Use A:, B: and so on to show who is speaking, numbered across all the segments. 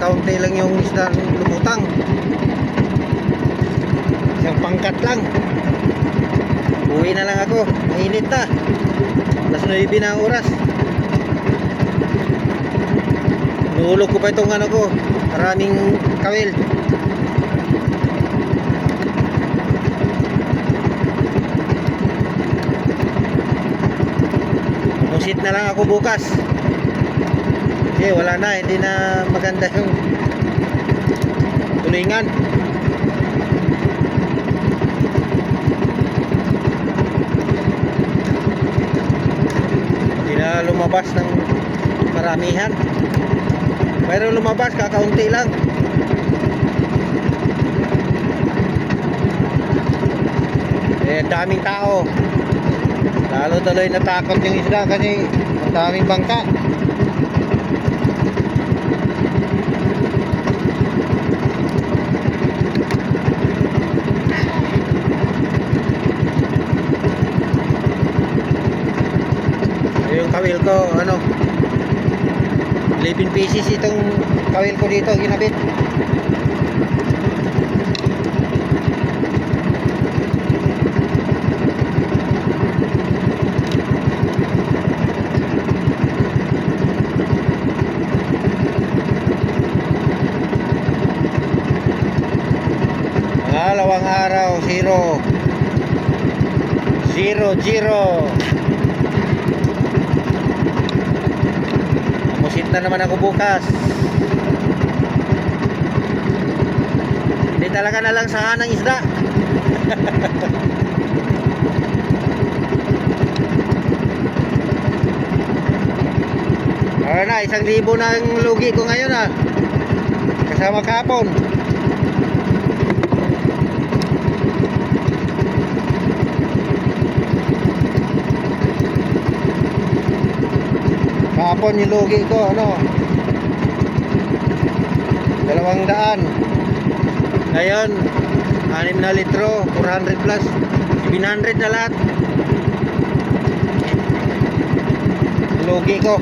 A: kakaunti lang yung isda lumutang. Isang pangkat lang. Uwi na lang ako, mainit na. Alas 9 na ang oras. Nuulog ko pa itong ano ko, maraming kawil. Musit na lang ako bukas. Kasi wala na, hindi na maganda yung tulingan. Hindi na lumabas ng maramihan. Pero lumabas, kakaunti lang. Eh, daming tao. Lalo tuloy natakot yung isda kasi ang daming bangka. Yung kawil ko, ano, 11 pieces itong kawil ko dito, ginabit. Pangalawang araw, 0 0 Musit na naman ako bukas. Hindi talaga nalangsahan ng isda. Ano na, 1,000 na ang lugi ko ngayon ah. Kasama kahapon. Kahapon yung lugi ko, ano, 200. Ngayon 6 na litro, 400 plus, 700 na lahat. Lugi ko.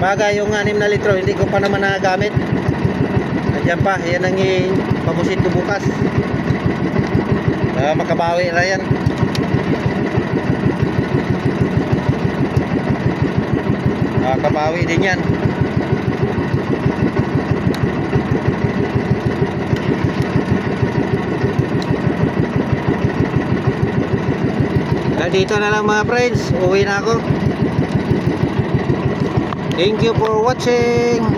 A: Bagay yung 6 na litro, hindi ko pa naman nagagamit. Nandiyan pa, yan ang ipabusit ko bukas. Makabawi na yan. Makabawi din yan. Dito na lang mga friends, uwi na ako. Thank you for watching.